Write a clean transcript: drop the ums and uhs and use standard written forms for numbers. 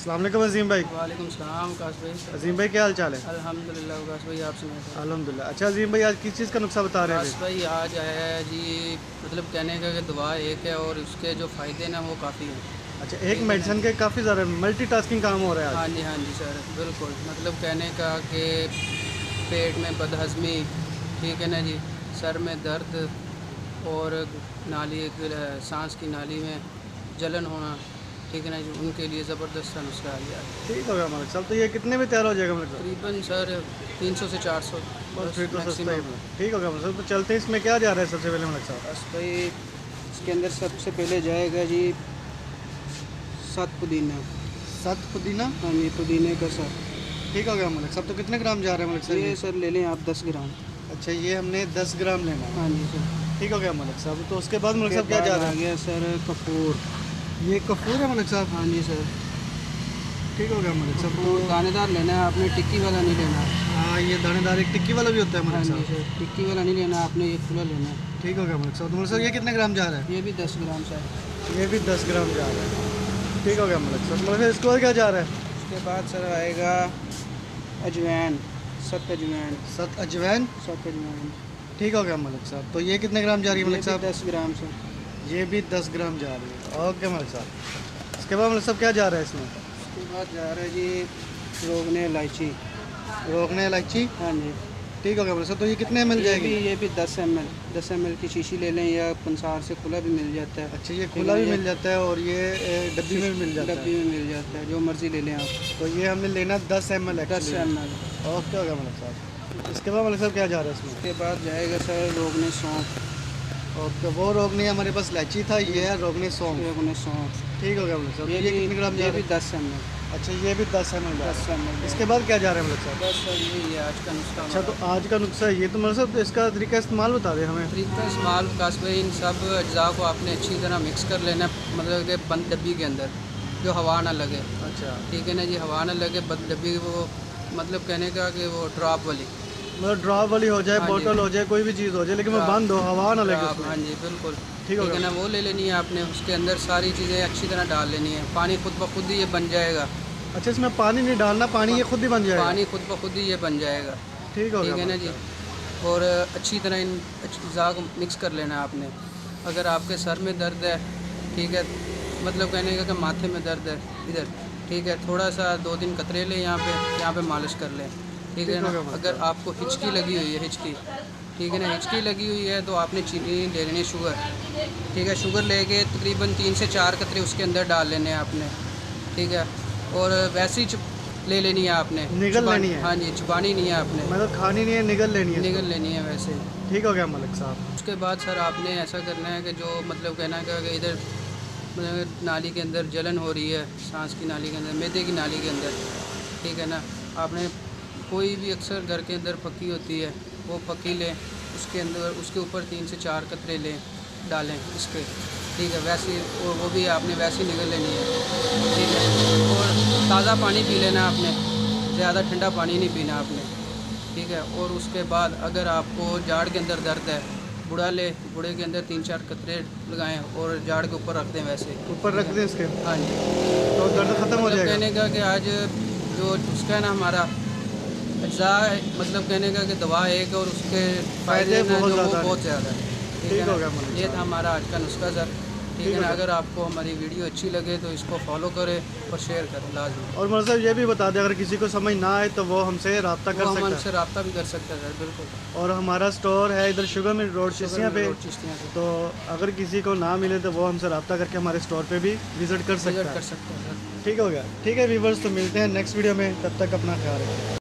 अस्सलाम वालेकुम अजीम भाई। वालेकुम सलाम आकाश भाई। अजीम भाई क्या हाल चाल है? अल्हम्दुलिल्लाह आकाश भाई, आप सुनाए? अल्हम्दुलिल्लाह। अच्छा अजीम भाई, आज किस चीज़ का नुस्खा बता रहे आकाश थे? भाई आज आया है जी, मतलब कहने का कि दवा एक है और उसके जो फ़ायदे ना वो काफ़ी हैं। अच्छा, एक ठीक है ना मेडिसिन जी। के काफ़ी ज़्यादा मल्टीटास्किंग काम हो रहा है आज। हाँ जी सर, बिल्कुल। मतलब कहने का कि पेट में बदहज़मी, ठीक है ना जी, सर में दर्द और नाली सांस की नाली में जलन होना, ठीक है ना जी, उनके लिए ज़बरदस्त सा नुस्खा आ गया है। ठीक हो गया मलिक साहब। तो ये कितने में तैयार हो जाएगा मलिक साहब? तकरीबन सर 300 से 400 बस बस फिर तो सस्ता ही मैक्सिमम। है। ठीक हो गया मलिक साहब। तो चलते हैं, इसमें क्या जा रहा है सबसे पहले मलिक साहब? बस भाई इसके अंदर सबसे पहले जाएगा जी 7 पुदीना। 7 पुदीना। हाँ जी, पुदीने का सर। ठीक हो गया मलिक साहब। तो कितने ग्राम जा रहे हैं मलिक साहब ये ये? सर ले लें आप 10 ग्राम। अच्छा, ये हमने 10 ग्राम लेना है। हाँ जी सर। ठीक हो गया मलिक साहब। तो उसके बाद मलिक उसके साहब क्या बाद जा रहा आ है? गया सर कपूर। ये कपूर है मलिक साहब। हाँ जी सर। ठीक हो गया मलिक साहब। कपूर तो दानेदार लेना है आपने, टिक्की वाला नहीं लेना। हाँ, ये दानेदार एक टिक्की वाला भी होता है हाँ मलिक जी साहब। सर, टिक्की वाला नहीं लेना आपने, ये खुला लेना है। ठीक हो गया मलिक साहब। तो मलिक साहब ये कितने ग्राम जा रहा है? ये भी 10 ग्राम सर। ये भी 10 ग्राम जा रहा है। ठीक हो गया मलिक साहब। मलिक साहब इसके बाद क्या जा रहा है? उसके बाद सर आएगा अजवाइन, सत अजवाइन। 7 अजवाइन। सत अजवाइन, ठीक हो गया मलिक साहब। तो ये कितने ग्राम जा रही है ये मलिक भी साहब? 10 ग्राम सर। ये भी 10 ग्राम जा रही है। ओके मलिक साहब। इसके बाद मलिक साहब क्या जा रहा है इसमें? उसके बाद जा रहा है जी रोगने इलायची। रोकने इलायची। हाँ जी। ठीक हो गया मलिक साहब। तो ये कितने ml जाएगी? ये भी 10 ml की शीशी ले लें, या पंसार से खुला भी मिल जाता है। अच्छा, ये खुला भी मिल जाता है और ये डब्बी में भी मिल जाता डब्बी है। में मिल जाता है, जो मर्ज़ी ले लें आप। तो ये हमें लेना 10 ml 10 एक्चुअली। ml। ओके हो गया मलिक साहब। इसके बाद मलिक साहब क्या जा रहा है इसमें? उसके बाद जाएगा सर रोगने सौंफ। ओके, वो रोकने हमारे पास इलायची था, ये है रोकने सौंफ। रोगने सौंफ, ठीक हो गया मलिक साहब। ये कितने ग्राम जा ये रहा भी है? 10 ml। अच्छा, ये भी 10 ml जा 10 रहा है। ml। इसके बाद क्या जा रहा है मलिक साहब? बस सर यही है आज का नुस्खा अच्छा, तो हमारा। आज का नुस्खा ये तो मतलब साहब इसका तरीका इस्तेमाल बता दें हमें। तरीका इस्तेमाल काश भाई, इन सब अज्जा को आपने अच्छी तरह मिक्स कर लेना, मतलब कि बंद डब्बी के अंदर, जो हवा ना लगे। अच्छा, ठीक है ना जी, हवा ना लगे बंद डब्बी, वो मतलब कहने का कि वो ड्रॉप वाली। मतलब ड्रॉप वाली हो जाए, हाँ जी। बोतल हो जाए, कोई भी चीज़ हो जाए, लेकिन वो ड्रॉप- बंद हो, हवा ना लगे ड्रॉप, उसमें। हाँ जी बिल्कुल। ठीक हो ठीक है गया। ना, वो ले लेनी है आपने। उसके अंदर सारी चीज़ें अच्छी तरह डाल लेनी है। पानी खुद ब खुद ही ये बन जाएगा। अच्छा, इसमें पानी नहीं डालना, पानी ये खुद ही बन जाएगा। पानी खुद ब खुद ही ये बन जाएगा। ठीक हो गया ठीक है ना मलिक जी। साहब। और अच्छी तरह इन अज़ा को मिक्स कर लेना है आपने। अगर आपके सर में दर्द है, ठीक है, मतलब कहने का कि माथे में दर्द है इधर, ठीक है, थोड़ा सा 2-3 कतरे लें, यहाँ पे मालिश कर लें। ठीक है ठीक ना। हो गया मलिक अगर साहब। आपको हिचकी लगी हुई है, हिचकी, ठीक है ना, हिचकी लगी हुई है तो आपने चीनी ले लेनी है, शुगर। ठीक है, शुगर लेके तकरीबन 3 से 4 कतरे उसके अंदर डाल लेने हैं आपने। ठीक है, और वैसे ही ले लेनी है आपने, निगल लेनी है। हाँ जी, चुबानी नहीं है आपने, मतलब खानी नहीं है, निगल लेनी है। निगल लेनी है वैसे ही। ठीक हो गया मलिक साहब। उसके बाद सर आपने ऐसा करना है कि जो मतलब कहना है कि इधर मतलब नाली के अंदर जलन हो रही है, सांस की नाली के अंदर, मैदे की नाली के अंदर, ठीक है ना, आपने कोई भी अक्सर घर के अंदर फक्की होती है, वो फक्की लें, उसके अंदर उसके ऊपर 3 से 4 कतरे लें, डालें इस पर। ठीक है, वैसे वो भी आपने वैसे ही निगल लेनी है। ठीक है, और ताज़ा पानी पी लेना आपने, ज़्यादा ठंडा पानी नहीं पीना आपने। ठीक है, और उसके बाद अगर आपको जाड़ के अंदर दर्द है, बुढ़ा ले, बुढ़े के अंदर 3-4 कतरे लगाएं और जाड़ के ऊपर रख दें वैसे। ऊपर रख दें इसके, हाँ जी। तो दर्द ख़त्म हो मतलब जाएगा। कहने का कि आज जो उसका है ना हमारा अज्जा, मतलब कहने का कि दवा एक और उसके फ़ायदे बहुत जो वो ज़्यादा बहुत हैं। ज़्यादा है। ठीक ठीक है हो गया ना, मलिक ये था साहब। हमारा आज का नुस्खा सर। ठीक ठीक है ना, हो अगर आपको हमारी वीडियो अच्छी लगे तो इसको फॉलो करें और शेयर करें लाजमी। और मलिक साहब ये भी बता दें, अगर किसी को समझ ना आए तो वो हमसे रब्ता वो कर हम सकता हमसे रब्ता भी कर सकते हैं सर, बिल्कुल। है। और हमारा स्टोर है इधर शुगर मिल रोड चिश्तियाँ पे। रोड चिश्तियाँ पे तो अगर किसी को ना मिले तो वो हमसे रब्ता करके हमारे स्टोर पे भी विज़िट कर सकता विजिट कर है। सकते हैं सर। ठीक हो गया। ठीक है वीवर्स, तो मिलते हैं नेक्स्ट वीडियो में, तब तक अपना ख्याल रखें।